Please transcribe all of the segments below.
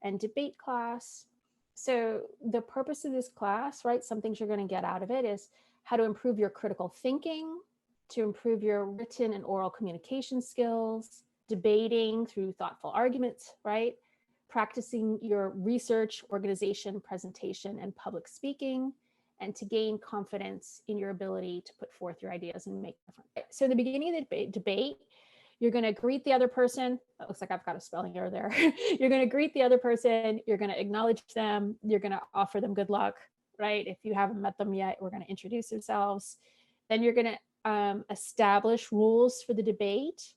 and debate class. So the purpose of this class, right, some things you're going to get out of it is how to improve your critical thinking, to improve your written and oral communication skills, debating through thoughtful arguments, right? Practicing your research, organization, presentation, and public speaking, and to gain confidence in your ability to put forth your ideas and make difference. So in the beginning of the debate, you're going to greet the other person. That looks like I've got a spelling error there. You're going to greet the other person. You're going to acknowledge them. You're going to offer them good luck, right? If you haven't met them yet, we're going to introduce ourselves. Then you're going to establish rules for the debate.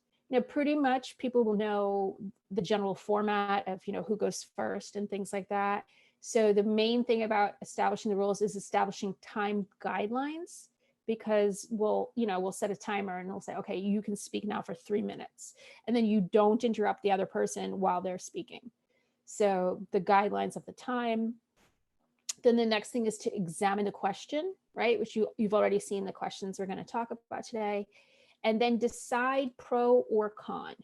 Pretty much people will know the general format of, who goes first and things like that. So the main thing about establishing the rules is establishing time guidelines, because we'll set a timer and we'll say, okay, you can speak now for 3 minutes. And then you don't interrupt the other person while they're speaking. So the guidelines of the time. Then the next thing is to examine the question, right? Which you've already seen the questions we're going to talk about today. And then decide pro or con.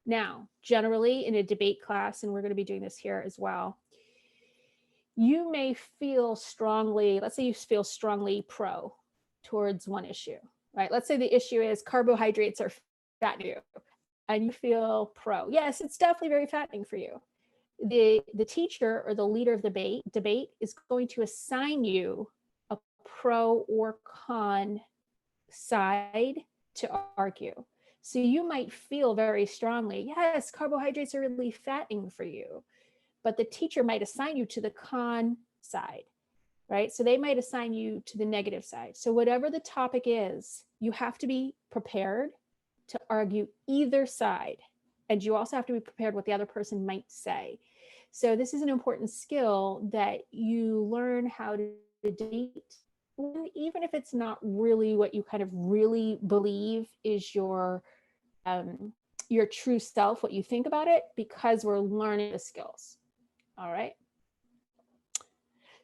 Now, generally in a debate class, and we're going to be doing this here as well, you may feel strongly, let's say you feel strongly pro towards one issue, right? Let's say the issue is carbohydrates are fattening you, and you feel pro. Yes, it's definitely very fattening for you. The teacher or the leader of the debate is going to assign you a pro or con side to argue. So you might feel very strongly, yes, carbohydrates are really fattening for you, but the teacher might assign you to the con side, right? So they might assign you to the negative side. So whatever the topic is, you have to be prepared to argue either side. And you also have to be prepared what the other person might say. So this is an important skill that you learn how to debate, even if it's not really what you kind of really believe is your true self, what you think about it, because we're learning the skills. All right.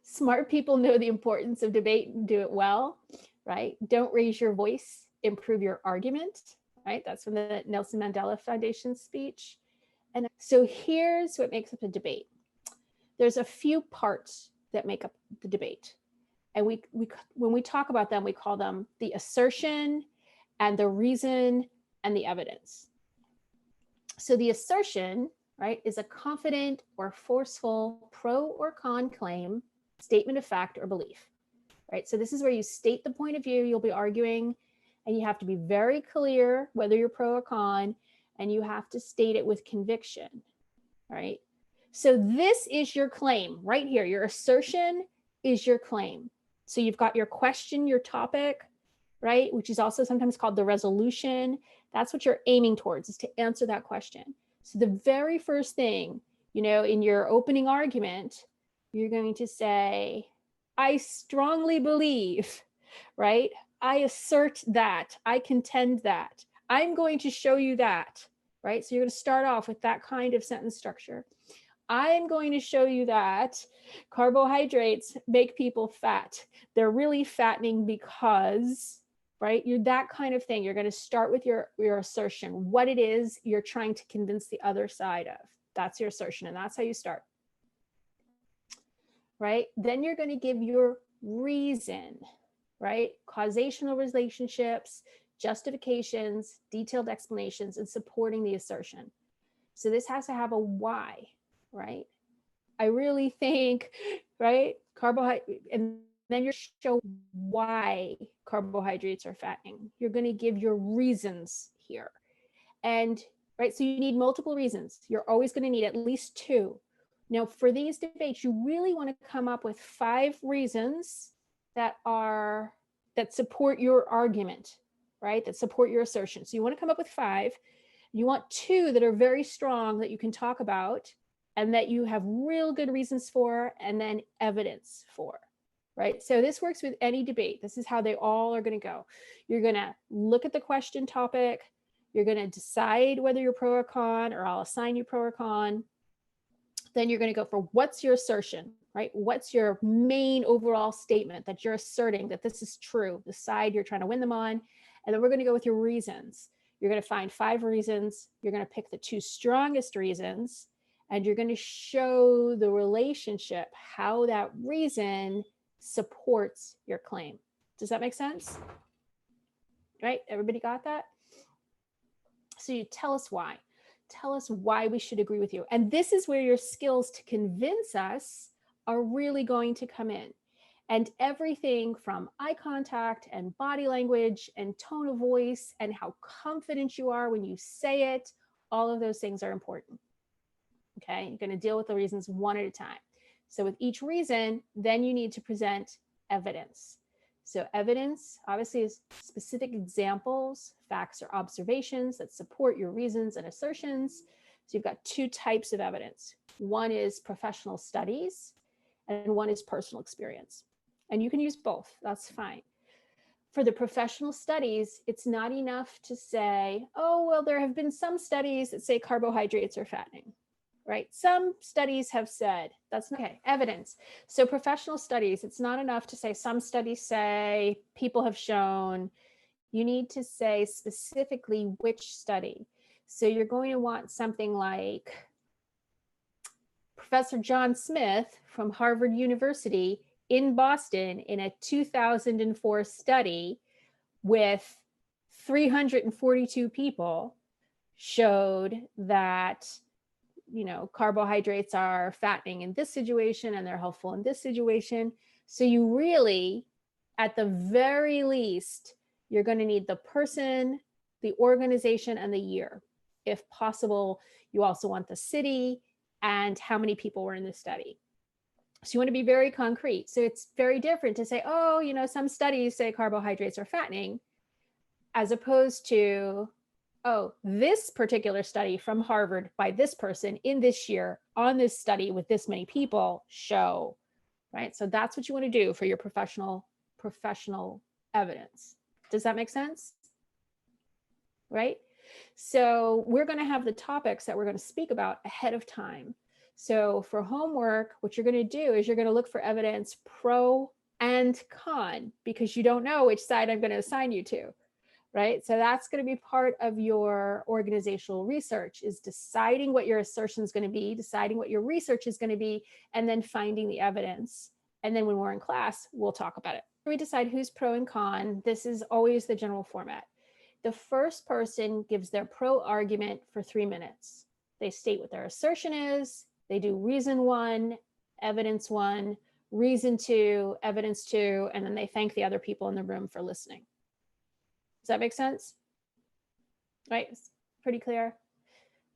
Smart people know the importance of debate and do it well, right? Don't raise your voice, improve your argument, right? That's from the Nelson Mandela Foundation speech. And so here's what makes up a debate. There's a few parts that make up the debate. And when we talk about them, we call them the assertion and the reason and the evidence. So the assertion, right, is a confident or forceful pro or con claim, statement of fact or belief, right? So this is where you state the point of view you'll be arguing, and you have to be very clear whether you're pro or con, and you have to state it with conviction, right? So this is your claim right here. Your assertion is your claim. So you've got your question, your topic, right? Which is also sometimes called the resolution. That's what you're aiming towards, is to answer that question. So the very first thing, in your opening argument, you're going to say, I strongly believe, right? I assert that, I contend that, I'm going to show you that, right? So you're going to start off with that kind of sentence structure. I'm going to show you that carbohydrates make people fat. They're really fattening because, right? You're that kind of thing. You're going to start with your assertion, what it is you're trying to convince the other side of. That's your assertion, and that's how you start, right? Then you're going to give your reason, right? Causational relationships, justifications, detailed explanations, and supporting the assertion. So this has to have a why, right? I really think, right? Carbohydrate, and then you show why carbohydrates are fattening. You're going to give your reasons here. And, right, so you need multiple reasons. You're always going to need at least 2. Now, for these debates, you really want to come up with 5 reasons that support your argument, right? That support your assertion. So you want to come up with 5. You want 2 that are very strong that you can talk about and that you have real good reasons for, and then evidence for, right? So this works with any debate. This is how they all are going to go. You're going to look at the question topic. You're going to decide whether you're pro or con, or I'll assign you pro or con. Then you're going to go for what's your assertion, right? What's your main overall statement that you're asserting that this is true, the side you're trying to win them on. And then we're going to go with your reasons. You're going to find 5 reasons. You're going to pick the 2 strongest reasons, and you're going to show the relationship, how that reason supports your claim. Does that make sense? Right? Everybody got that? So you tell us why. Tell us why we should agree with you. And this is where your skills to convince us are really going to come in. And everything from eye contact and body language and tone of voice and how confident you are when you say it, all of those things are important. Okay, you're going to deal with the reasons one at a time. So with each reason, then you need to present evidence. So evidence obviously is specific examples, facts or observations that support your reasons and assertions. So you've got two types of evidence. One is professional studies and one is personal experience. And you can use both, that's fine. For the professional studies, it's not enough to say, oh, well, there have been some studies that say carbohydrates are fattening. Right? Some studies have said that's okay, evidence. So professional studies, it's not enough to say some studies say, people have shown. You need to say specifically which study. So you're going to want something like Professor John Smith from Harvard University in Boston in a 2004 study with 342 people showed that carbohydrates are fattening in this situation and they're helpful in this situation. So you really, at the very least, you're going to need the person, the organization, and the year. If possible, you also want the city and how many people were in the study. So you want to be very concrete. So it's very different to say, oh, some studies say carbohydrates are fattening, as opposed to, oh, this particular study from Harvard by this person in this year on this study with this many people show, right? So that's what you want to do for your professional evidence. Does that make sense? Right? So we're going to have the topics that we're going to speak about ahead of time. So for homework, what you're going to do is you're going to look for evidence pro and con, because you don't know which side I'm going to assign you to. Right? So that's going to be part of your organizational research, is deciding what your assertion is going to be, deciding what your research is going to be, and then finding the evidence. And then when we're in class, we'll talk about it. We decide who's pro and con. This is always the general format. The first person gives their pro argument for 3 minutes. They state what their assertion is. They do reason 1, evidence 1, reason 2, evidence 2, and then they thank the other people in the room for listening. Does that make sense? Right? It's pretty clear.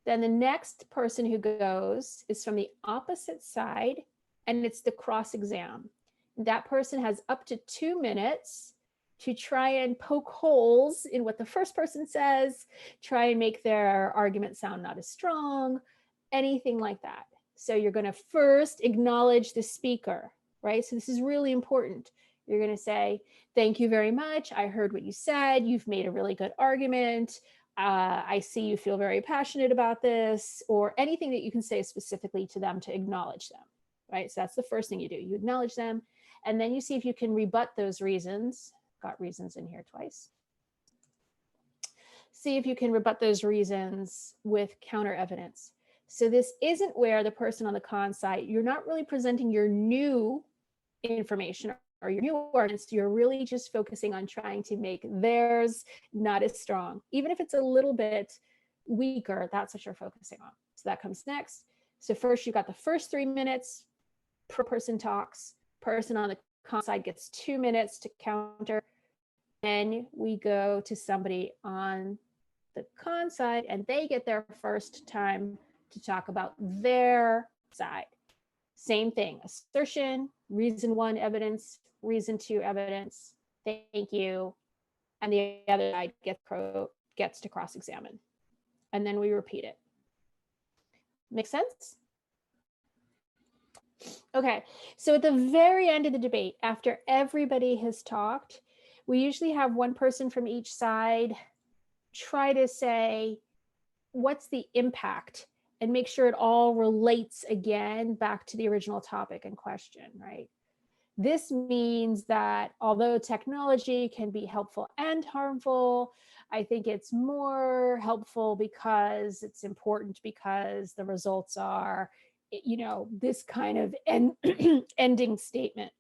Then the next person who goes is from the opposite side, and it's the cross exam. That person has up to 2 minutes to try and poke holes in what the first person says, try and make their argument sound not as strong, anything like that. So you're going to first acknowledge the speaker, right? So this is really important. You're going to say, thank you very much. I heard what you said. You've made a really good argument. I see you feel very passionate about this, or anything that you can say specifically to them to acknowledge them, right? So that's the first thing you do. You acknowledge them, and then you see if you can rebut those reasons. Got reasons in here twice. See if you can rebut those reasons with counter evidence. So this isn't where the person on the con side, you're not really presenting your new information or your new arguments. You're really just focusing on trying to make theirs not as strong. Even if it's a little bit weaker, that's what you're focusing on. So that comes next. So first you got the first 3 minutes, per person talks, person on the con side gets 2 minutes to counter. Then we go to somebody on the con side and they get their first time to talk about their side. Same thing, assertion, reason 1 evidence, reason 2 evidence, thank you. And the other side gets to cross-examine. And then we repeat it. Make sense? Okay, so at the very end of the debate, after everybody has talked, we usually have one person from each side try to say, what's the impact? And make sure it all relates again back to the original topic and question, right? This means that although technology can be helpful and harmful, I think it's more helpful because it's important, because the results are, this kind of ending statement.